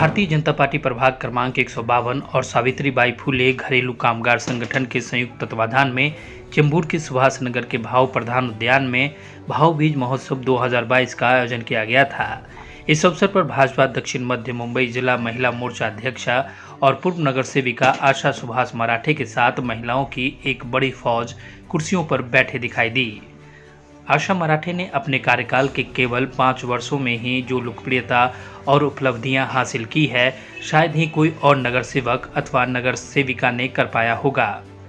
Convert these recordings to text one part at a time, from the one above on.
Bharatiya Janata party प्रभाग क्रमांक 152 और सावित्रीबाई फुले घरेलू कामगार संगठन के संयुक्त तत्वाधान में चेंबूर के सुभाष नगर के भाव प्रधान उद्यान में भाव बीज महोत्सव 2022 का आयोजन किया गया था। इस अवसर पर भाजपा दक्षिण मध्य मुंबई जिला महिला मोर्चा अध्यक्षा और पूर्व नगर सेविका आशा सुभाष मराठे के साथ महिलाओं की एक बड़ी फौज कुर्सियों पर बैठे दिखाई दी। आशा मराठे ने अपने कार्यकाल के केवल 5 वर्षों में ही जो लोकप्रियता और उपलब्धियां हासिल की है, शायद ही कोई और नगर सेवक अथवा नगर सेविका ने कर पाया होगा।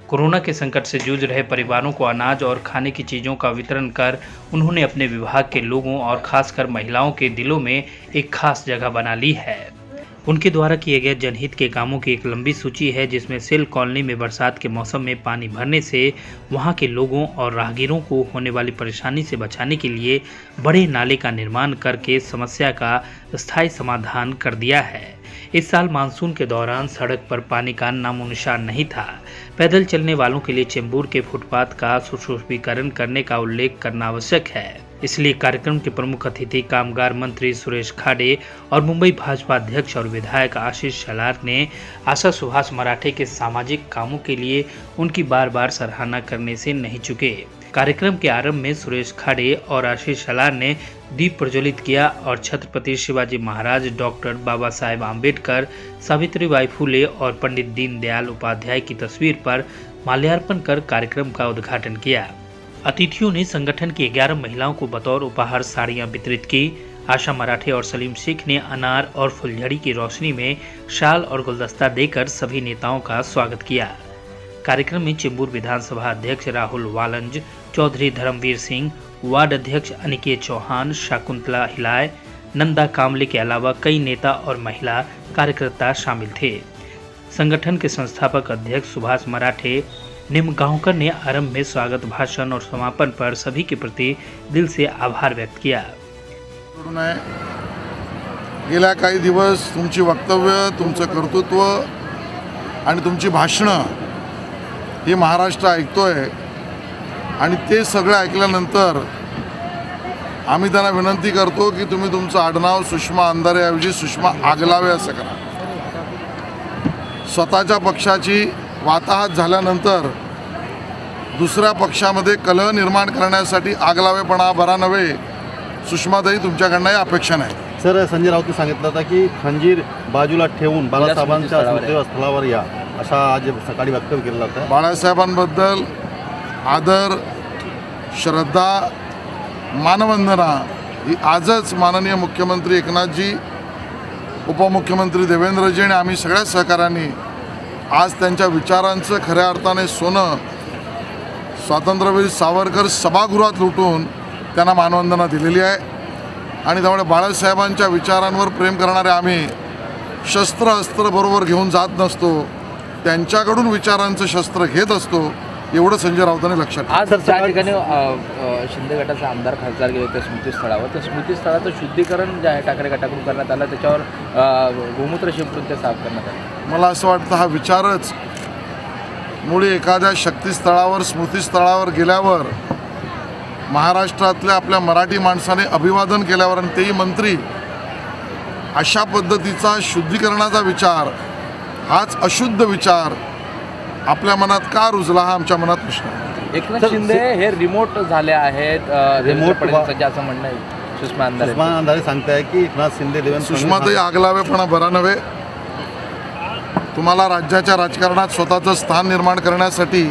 कोरोना के संकट से जूझ रहे परिवारों को अनाज और खाने की चीज़ों का वितरण कर उन्होंने अपने विभाग के लोगों और खासकर महिलाओं के दिलों में एक खास जगह बना ली है। उनके द्वारा किए गए जनहित के कामों की एक लंबी सूची है, जिसमें सेल कॉलोनी में बरसात के मौसम में पानी भरने से वहां के लोगों और राहगीरों को होने वाली परेशानी से बचाने के लिए बड़े नाले का निर्माण करके समस्या का स्थायी समाधान कर दिया है। इस साल मानसून के दौरान सड़क पर पानी का नामो निशान नहीं था। पैदल चलने वालों के लिए चेंबूर के फुटपाथ का सुशोभीकरण करने का उल्लेख करना आवश्यक है। इसलिए कार्यक्रम के प्रमुख अतिथि कामगार मंत्री सुरेश खाड़े और मुंबई भाजपा अध्यक्ष और विधायक आशीष शलार ने आशा सुभाष मराठे के सामाजिक कामों के लिए उनकी बार बार सराहना करने से नहीं चुके। कार्यक्रम के आरंभ में सुरेश खाड़े और आशीष शलार ने दीप प्रज्वलित किया और छत्रपति शिवाजी महाराज, डॉक्टर बाबा साहेब आम्बेडकर, सावित्रीबाई फुले और पंडित दीनदयाल उपाध्याय की तस्वीर पर माल्यार्पण कर कार्यक्रम का उद्घाटन किया। अतिथियों ने संगठन की 11 महिलाओं को बतौर उपहार साड़ियां वितरित की। आशा मराठे और सलीम शेख ने अनार और फुलझड़ी की रोशनी में शाल और गुलदस्ता देकर सभी नेताओं का स्वागत किया। कार्यक्रम में चेंबूर विधानसभा अध्यक्ष राहुल वालंज, चौधरी धर्मवीर सिंह, वार्ड अध्यक्ष अनिकेत चौहान, शाकुंतला हिलाय, नंदा कामले के अलावा कई नेता और महिला कार्यकर्ता शामिल थे। संगठन के संस्थापक अध्यक्ष सुभाष मराठे निमगांवकर ने आरंभ में स्वागत भाषण और समापन पर सभी के प्रति दिल से आभार व्यक्त किया। गेल्या काही दिवस तुमची वक्तव्य, तुमचं कर्तृत्व आणि तुमची भाषणं हे महाराष्ट्र ऐकतोय आणि ते सगळं ऐकल्यानंतर आम्ही त्यांना विनंती करतो की तुम्ही तुमचं आडनाव सुषमा अंधारेऐवजी सुषमा आगलावे असं करा। स्वतःच्या पक्षाची वाताहत झाल्यानंतर दुसऱ्या पक्षामध्ये कलह निर्माण करण्यासाठी आगलावेपणा बरा नव्हे, सुषमाताई तुमच्याकडनं अपेक्षा नाही। सर, संजय राऊतने सांगितलं होतं की खंजीर बाजूला ठेवून बाळासाहेबांच्या स्मृतीस्थळावर या, असा आज सकाळी वक्तव्य केलं होतं। बाळासाहेबांबद्दल आदर, श्रद्धा, मानवंदना ही आजच माननीय मुख्यमंत्री एकनाथजी, उपमुख्यमंत्री देवेंद्रजी आणि आम्ही सगळ्या सहकाऱ्यांनी आज त्यांच्या विचारांचं खऱ्या अर्थाने सोनं स्वातंत्र्यवीर सावरकर सभागृहात लुटून त्यांना मानवंदना दिलेली आहे। आणि त्यामुळे बाळासाहेबांच्या विचारांवर प्रेम करणारे आम्ही शस्त्र अस्त्र बरोबर घेऊन जात नसतो, त्यांच्याकडून विचारांचं शस्त्र घेत असतो, एवढं संजय राऊतांनी लक्षात ठेवलं। आज त्या ठिकाणी शिंदे गटाचे आमदार खासदार गेले त्या स्मृतीस्थळावर, त्या स्मृतीस्थळाचं शुद्धीकरण जे आहे ठाकरे गटाकडून करण्यात आलं, त्याच्यावर गोमूत्र शिंपडून ते साफ करण्यात आलं। मला असं वाटतं हा विचारच मुळी एखाद्या शक्तीस्थळावर, स्मृतीस्थळावर गेल्यावर महाराष्ट्रातल्या आपल्या मराठी माणसाने अभिवादन केल्यावर आणि तेही मंत्री, अशा पद्धतीचा शुद्धीकरणाचा विचार, हाच अशुद्ध विचार आपल्या मनात का रुजला हा आमच्या मनात प्रश्न आहे। एकनाथ शिंदे हे रिमोट झाले आहेत, रिमोट असं म्हणणं आहे सुषमा अंधारे सांगताय की एकनाथ शिंदे सुषमाताई आगलावेपणा बरा नव्हे। तुम्हाला राज्याच्या राजकारणात स्वतःचं स्थान निर्माण करण्यासाठी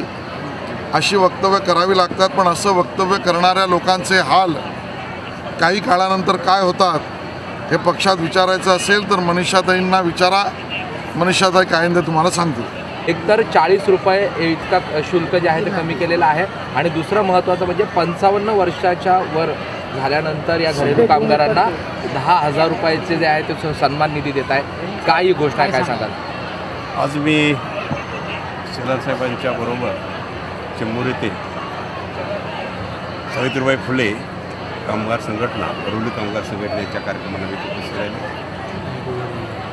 अशी वक्तव्य करावी लागतात, पण असं वक्तव्य करणाऱ्या लोकांचे हाल काही काळानंतर काय होतात हे पक्षात विचारायचं असेल तर मनीषाताईंना विचारा। मनीषाताई काय ते तुम्हाला सांगतील। एकतर 40 रुपये इतका शुल्क जे आहे ते कमी केलेलं आहे आणि दुसरं महत्त्वाचं म्हणजे 55 वर्षाच्या वर झाल्यानंतर या घरेलू कामगारांना 10,000 रुपयाचे जे आहे ते सन्मान निधी देत आहे। काय ही गोष्ट आहे, काय सांगाल? आज मी साहेबांच्या बरोबर चेंबूर येथे सावित्रीबाई फुले कामगार संघटना, घरेलू कामगार संघटनेच्या कार्यक्रमाला मी उपस्थित राहिले।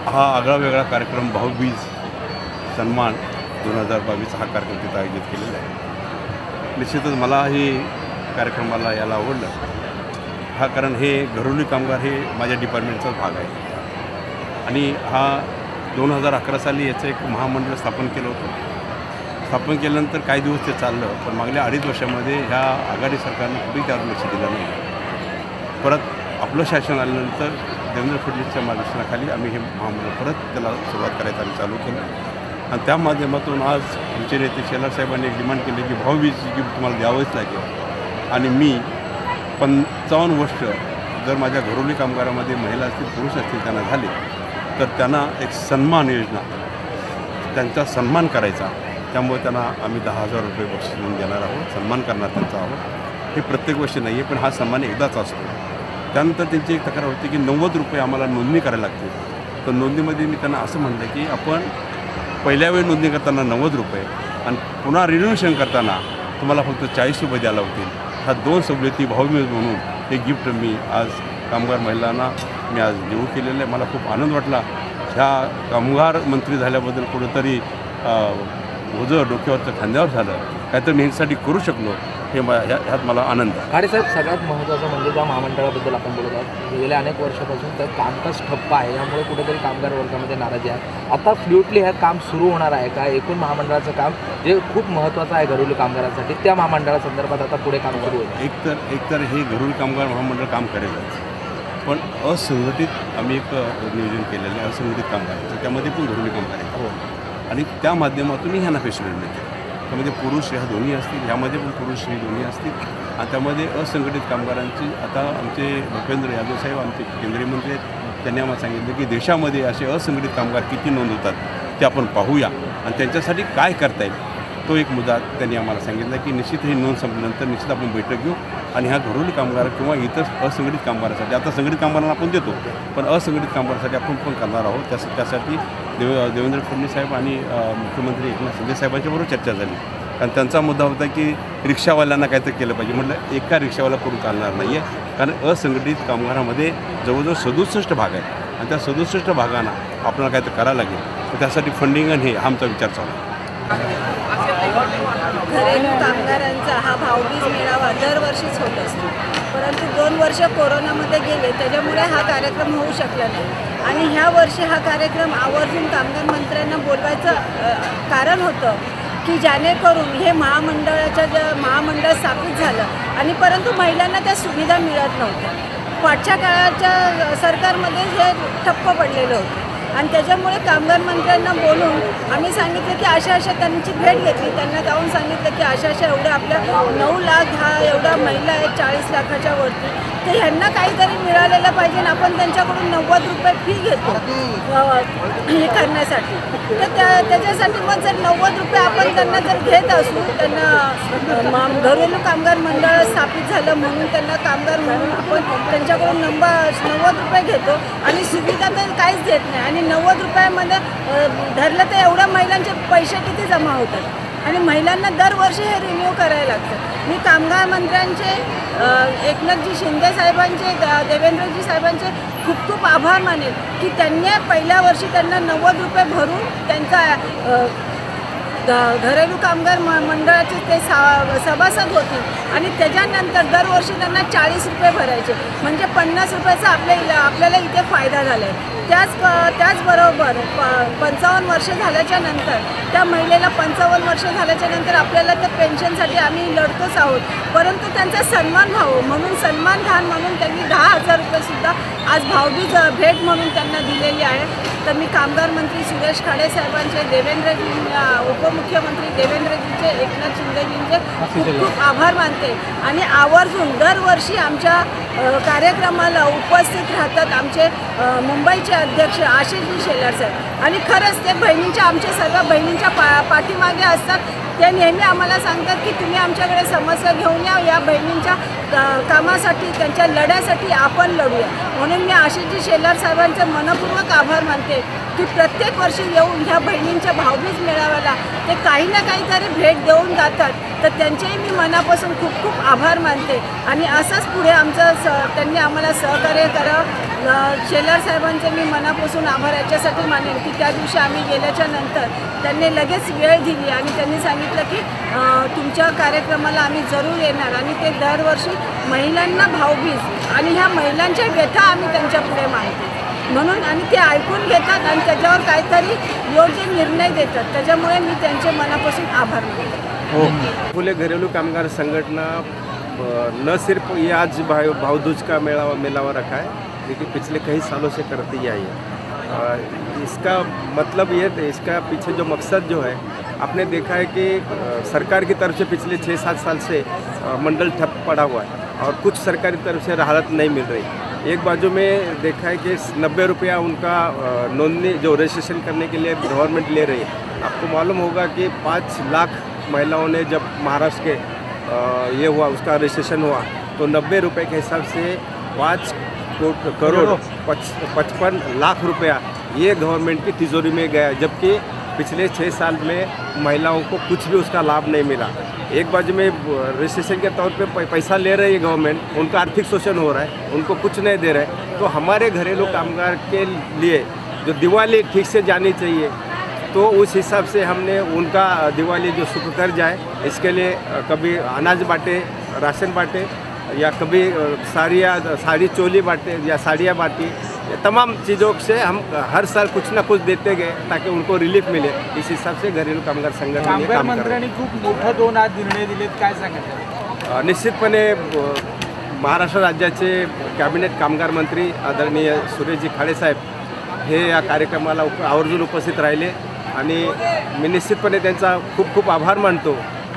हा आगळा वेगळा कार्यक्रम भाऊबीज सन्मान 2022 हा कार्यक्रम तिथं आयोजित केलेला आहे। निश्चितच मलाही कार्यक्रमाला यायला आवडलं, हा कारण हे घरेलू कामगार हे माझ्या डिपार्टमेंटचाच भाग आहे। आणि हा 2011 साली याचं एक महामंडळ स्थापन केलं होतं. स्थापन केल्यानंतर काही दिवस ते चाललं, पण मागल्या 2.5 वर्षामध्ये ह्या आघाडी सरकारनं कुठेही त्यावर लक्ष दिलं नाही. परत आपलं शासन आल्यानंतर देवेंद्र फडणवीसच्या मार्गदर्शनाखाली आम्ही हे महामंडळ परत त्याला सुरुवात करायचं आम्ही चालू केलं. आणि त्या माध्यमातून आज आमचे नेते शेलार साहेबांनी एक डिमांड केली की भाऊबीजची गिफ्ट तुम्हाला द्यावंच लागेल. आणि मी 55 वर्ष जर माझ्या घरोली कामगारामध्ये महिला असतील पुरुष असतील त्यांना झाले तर त्यांना एक सन्मान योजना, त्यांचा सन्मान करायचा. त्यामुळे त्यांना आम्ही 10,000 रुपये बक्षीस म्हणून देणार आहोत, सन्मान करणार त्यांचा आहोत. हे प्रत्येक वर्षी नाही आहे, पण हा सन्मान एकदाच असतो. त्यानंतर त्यांची एक तक्रार होती की 90 रुपये आम्हाला नोंदणी करायला लागते. तर नोंदणीमध्ये मी त्यांना असं म्हटलं की आपण पहिल्या वेळी नोंदणी करताना 90 रुपये आणि पुन्हा रिन्युएशन करताना तुम्हाला फक्त 40 रुपये द्यायला होतील. ह्या 2 सवलती भाऊबीज म्हणून हे गिफ्ट मी आज कामगार महिलांना मी आज देऊ केलेलं आहे. मला खूप आनंद वाटला. ह्या कामगार मंत्री झाल्याबद्दल कुठंतरी ओझं डोक्यावरचं खांद्यावर झालं, काहीतरी मी ह्यासाठी करू शकलो, हे ह्यात मला आनंद आहे. खाडेसाहेब, सगळ्यात महत्त्वाचं म्हणजे ज्या महामंडळाबद्दल आपण बोलत आहोत, गेल्या अनेक वर्षापासून तर कामकाज ठप्प आहे, यामुळे कुठेतरी कामगार वर्गामध्ये नाराजी आहे. आता फ्ल्युटली हे काम सुरू होणार आहे का? एकूण महामंडळाचं काम जे खूप महत्त्वाचं आहे घरेलू कामगारांसाठी, त्या महामंडळासंदर्भात आता पुढे काम सुरू होईल. एकतर हे घरेलू कामगार महामंडळ काम करेलच, पण असंघटित आम्ही एक नियोजन केलेलं आहे असंघटित कामगारांचं, त्यामध्ये पण घरेलू कामगार आहेत. आणि त्या माध्यमातूनही ह्यांना फॅसिलिटी मिळते. त्यामध्ये पुरुष ह्या दोन्ही असतील, ह्यामध्ये पण पुरुष हे दोन्ही असतील. आणि त्यामध्ये असंघटित कामगारांची आता आमचे भूपेंद्र यादव साहेब आमचे केंद्रीय मंत्री आहेत, त्यांनी आम्हाला सांगितलं की देशामध्ये असे असंघटित कामगार किती नोंद होतात ते आपण पाहूया आणि त्यांच्यासाठी काय करता येईल. तो एक मुद्दा त्यांनी आम्हाला सांगितला की निश्चित ही नोंद संपल्यानंतर निश्चित आपण बैठक घेऊ आणि ह्या घरेलू कामगार किंवा इतर असंघटित कामगारासाठी, आता संघटित कामगारांना आपण देतो, पण असंघटित कामगारासाठी आपण पण करणार आहोत. त्यासाठी देवेंद्र फडणवीस साहेब आणि मुख्यमंत्री एकनाथ शिंदे साहेबांच्याबरोबर चर्चा झाली. कारण त्यांचा मुद्दा होता की रिक्षावाल्यांना काहीतरी केलं पाहिजे. म्हटलं एका रिक्षावाला करून चालणार नाही आहे, कारण असंघटित कामगारामध्ये जवळजवळ 67 भाग आहेत आणि त्या 67 भागांना आपल्याला काहीतरी करायला लागेल. तर त्यासाठी फंडिंग आणि हे आमचा विचार चालू आहे. घरेलू कामगारांचा हा भाऊबीज मेळावा दरवर्षीच होत असतो, परंतु 2 वर्ष कोरोनामध्ये गेले, त्याच्यामुळे हा कार्यक्रम होऊ शकला नाही. आणि ह्या वर्षी हा कार्यक्रम आवर्जून कामगार मंत्र्यांना बोलवायचं कारण होतं की जेणेकरून हे महामंडळ स्थापित झालं आणि परंतु महिलांना त्या सुविधा मिळत नव्हत्या. पाठच्या काळाच्या सरकारमध्ये हे ठप्प पडलेलं होतं आणि त्याच्यामुळे कामगार मंत्र्यांना बोलून आम्ही सांगितलं की अशा त्यांची भेट घेतली. त्यांना जाऊन सांगितलं की अशा एवढ्या आपल्या 9 लाख हा एवढ्या महिला आहेत 40 लाखाच्या वरती, तर ह्यांना काहीतरी मिळालेलं पाहिजे आणि आपण त्यांच्याकडून 90 रुपये फी घेतो हे करण्यासाठी. तर त्याच्यासाठी मग जर 90 रुपये आपण त्यांना जर घेत असू, त्यांना घरेलू कामगार मंडळ स्थापित झालं म्हणून त्यांना कामगार म्हणून आपण त्यांच्याकडून 90 रुपये घेतो आणि सुविधा तर काहीच देत नाही. आणि 90 रुपयामध्ये धरलं तर एवढ्या महिलांचे पैसे किती जमा होतात आणि महिलांना दरवर्षी हे रिन्यू करायला लागतं. मी कामगार मंत्र्यांचे, एकनाथजी शिंदे साहेबांचे, देवेंद्रजी साहेबांचे खूप खूप आभार मानेल की त्यांनी पहिल्या वर्षी त्यांना 90 रुपये भरून त्यांचा घरेलू कामगार मंडळाचे ते सभासद होते आणि त्याच्यानंतर दरवर्षी त्यांना 40 रुपये भरायचे, म्हणजे 50 रुपयाचा आपल्याला इथे फायदा झाला आहे. त्याचबरोबर 55 वर्ष झाल्याच्या नंतर त्या महिलेला 55 वर्ष झाल्याच्या नंतर आपल्याला त्या पेन्शनसाठी आम्ही लढतोच आहोत, परंतु त्यांचा सन्मान व्हावं म्हणून सन्मानधन म्हणून त्यांनी 10,000 रुपयेसुद्धा आज भाऊबीज भेट म्हणून त्यांना दिलेली आहे. तर मी कामगार मंत्री सुरेश खाडे साहेबांचे, उपमुख्यमंत्री देवेंद्रजींचे, एकनाथ शिंदेजींचे खूप खूप आभार मानते आणि आवर्जून दरवर्षी आमच्या कार्यक्रमाला उपस्थित राहतात आमचे मुंबईचे अध्यक्ष आशिषजी शेलार साहेब. आणि खरंच ते आमच्या सर्व बहिणींच्या पाठीमागे असतात. ते नेहमी आम्हाला सांगतात की तुम्ही आमच्याकडे समस्या घेऊन या बहिणींच्या कामासाठी, त्यांच्या लढ्यासाठी आपण लढूया. म्हणून मी आशिषजी शेलार साहेबांचे मनपूर्वक आभार मानते की प्रत्येक वर्षी येऊन ह्या बहिणींच्या भाऊबीज मेळाव्याला ते काही ना काहीतरी भेट देऊन जातात. तर त्यांचेही मी मनापासून खूप खूप आभार मानते आणि असंच पुढे आमचं त्यांनी आम्हाला सहकार्य करावं. शेलार साहेबांचे मी मनापासून आभार याच्यासाठी मानेन की त्या दिवशी आम्ही गेल्याच्या नंतर त्यांनी लगेच वेळ दिली आणि त्यांनी सांगितलं की तुमच्या कार्यक्रमाला आम्ही जरूर येणार. आणि ते दरवर्षी महिलांना भाऊबीज आणि ह्या महिलांच्या व्यथा आम्ही त्यांच्या पुढे मांडतो. म्हणून आणि ते ऐकून घेतात आणि त्याच्यावर काहीतरी योग्य निर्णय देतात. त्याच्यामुळे मी त्यांचे मनापासून आभार मानते. फुले घरेलू कामगार संगठना न सिर्फ ये आज भाव दूज का मेलावा रखा है, लेकिन पिछले कई सालों से करती ही आई है। इसका मतलब ये, इसका पीछे जो मकसद जो है, आपने देखा है कि सरकार की तरफ से पिछले 6-7 साल से मंडल ठप पड़ा हुआ है और कुछ सरकारी तरफ से राहत नहीं मिल रही। एक बाजू में देखा है कि 90 रुपया उनका नोंदनी जो रजिस्ट्रेशन करने के लिए गवर्नमेंट ले रही है। आपको मालूम होगा कि 5 लाख महिलाओं ने जब महाराष्ट्र के ये हुआ, उसका रजिस्ट्रेशन हुआ, तो 90 रुपये के हिसाब से 5 करोड़ 55 लाख रुपया ये गवर्नमेंट की तिजोरी में गया, जबकि पिछले 6 साल में महिलाओं को कुछ भी उसका लाभ नहीं मिला। एक बाजू में रजिस्ट्रेशन के तौर पे पैसा ले रही है गवर्नमेंट, उनका आर्थिक शोषण हो रहा है, उनको कुछ नहीं दे रहा है। तो हमारे घरेलू कामगार के लिए जो दिवाली ठीक से जानी चाहिए, तो उस हिसाब से हमने उनका दिवाली जो सुख कर जाए, इसके लिए कभी अनाज बांटे, राशन बांटे, या कभी साड़ी चोली बांटे या साड़ियाँ बांटी, तमाम चीज़ों से हम हर साल कुछ ना कुछ देते गए ताकि उनको रिलीफ मिले। इस हिसाब से घरेलू कामगार संघटना कामगार मंत्र्यांनी खूप मोठा 2 आज निर्णय दिलेत, काय सांगायचं? निश्चितपणे महाराष्ट्र राज्याचे कॅबिनेट कामगार मंत्री आदरणीय सुरेशजी खाडेसाहेब हे या कार्यक्रमाला आवर्जून उपस्थित राहिले आणि मी निश्चितपणे त्यांचा खूप खूप आभार मानतो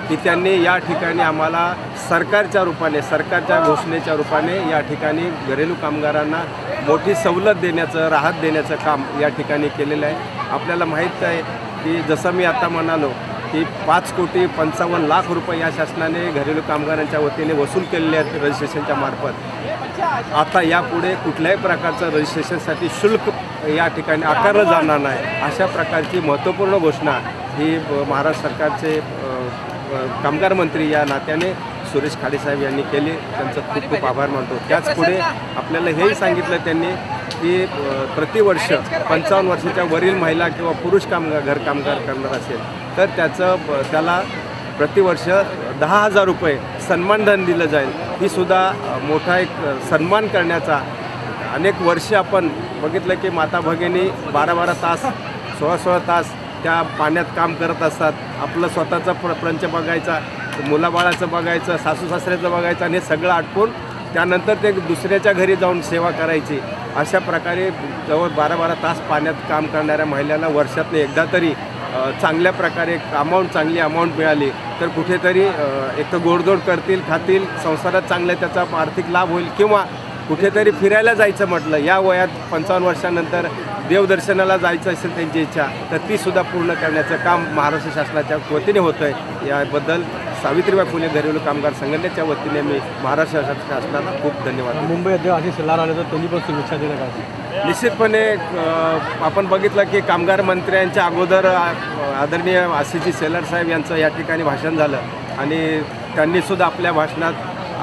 की त्यांनी या ठिकाणी आम्हाला सरकारच्या रूपाने, सरकारच्या घोषणेच्या रूपाने या ठिकाणी घरेलू कामगारांना मोठी सवलत देण्याचं, राहत देण्याचं काम या ठिकाणी केलेलं आहे। आपल्याला माहीत आहे की जसं मी आता म्हणालो की 5,55,00,000 रुपये या शासनाने घरेलू कामगारांच्या वतीने वसूल केलेले आहेत रजिस्ट्रेशनच्या मार्फत। आता यापुढे कुठल्याही प्रकारचं रजिस्ट्रेशनसाठी शुल्क या ठिकाणी आकारलं जाणार नाही, अशा प्रकारची महत्त्वपूर्ण घोषणा ही महाराष्ट्र सरकारचे कामगार मंत्री या नात्याने सुरेश खाडेसाहेब यांनी केली। त्यांचं खूप खूप आभार मानतो। त्याच पुढे आपल्याला हेही सांगितलं त्यांनी की प्रतिवर्ष 55 वर्षाच्या वरील महिला किंवा पुरुष कामगार कामगार करणार असेल तर त्याला प्रतिवर्ष 10,000 रुपये सन्मानधन दिलं जाईल। ही सुद्धा मोठा एक सन्मान करण्याचा। अनेक वर्ष आपण बघितलं की माता भगिनी 12-12 तास 16-16 तास त्या पाण्यात काम करत असतात। आपलं स्वतःचा प्रपंच बघायचा, मुलाबाळाचं बघायचं, सासू सासऱ्याचं बघायचं आणि हे सगळं आटपून त्यानंतर ते दुसऱ्याच्या घरी जाऊन सेवा करायची। अशा प्रकारे जवळ 12-12 तास पाण्यात काम करणाऱ्या महिलांना वर्षातून एकदा तरी चांगल्या प्रकारे चांगली अमाऊंट मिळाली तर कुठेतरी एक तर गोडधोड करतील, खातील, संसारात चांगल्या त्याचा आर्थिक लाभ होईल, किंवा कुठेतरी फिरायला जायचं म्हटलं या वयात 55 वर्षानंतर देवदर्शनाला जायचं असेल त्यांची इच्छा तर ती सुद्धा पूर्ण करण्याचं काम महाराष्ट्र शासनाच्या वतीने होतं आहे। याबद्दल सावित्रीबाई फुले घरेलू कामगार संघटनेच्या वतीने मी महाराष्ट्र शासनाला खूप धन्यवाद। मुंबई अध्यक्ष आशिष शेलार आले तर त्यांनी पण शुभेच्छा दिल्या का? निश्चितपणे आपण बघितलं की कामगार मंत्र्यांच्या अगोदर आदरणीय आशिषजी शेलार साहेब यांचं या ठिकाणी भाषण झालं आणि त्यांनीसुद्धा आपल्या भाषणात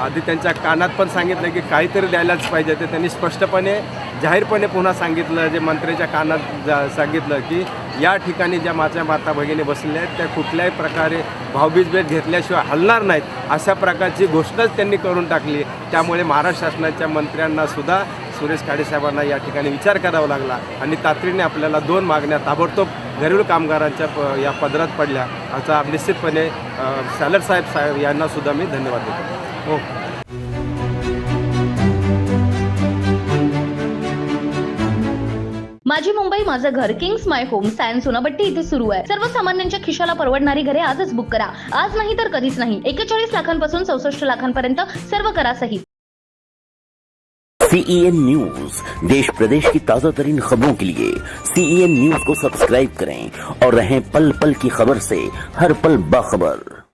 आधी त्यांच्या कानात पण सांगितलं की काहीतरी द्यायलाच पाहिजे। ते त्यांनी स्पष्टपणे जाहीरपणे पुन्हा सांगितलं, जे मंत्र्याच्या कानात सांगितलं की या ठिकाणी ज्या माझ्या माता भगिनी बसलेल्या आहेत त्या कुठल्याही प्रकारे भावबीज भेट घेतल्याशिवाय हलणार नाहीत, अशा प्रकारची घोषणाच त्यांनी करून टाकली। त्यामुळे महाराष्ट्र शासनाच्या मंत्र्यांना सुद्धा सुरेश खाडेसाहेबांना या ठिकाणी विचार करावा लागला आणि तातडीने आपल्याला 2 मागण्या ताबडतोब घरेलू कामगारांच्या या पदरात पडल्या। याचा निश्चितपणे शेलार साहेब यांना सुद्धा मी धन्यवाद देतो। माझी मुंबई माझं घर किंग्स माय होम सायन्स सोनापट्टी इथे सुरू आहे। सर्वसामान्यांच्या खिशाला परवडणारी घरे आजच बुक करा। आज नाही तर कधीच नाही। 41 लाखांपासून 64 लाखांपर्यंत सर्व करासहित। CEN न्यूज देश प्रदेश की ताजा तरीन खबरों के लिए CEN न्यूज को सब्सक्राइब करें और रहें पल पल की खबर से हर पल बाखबर।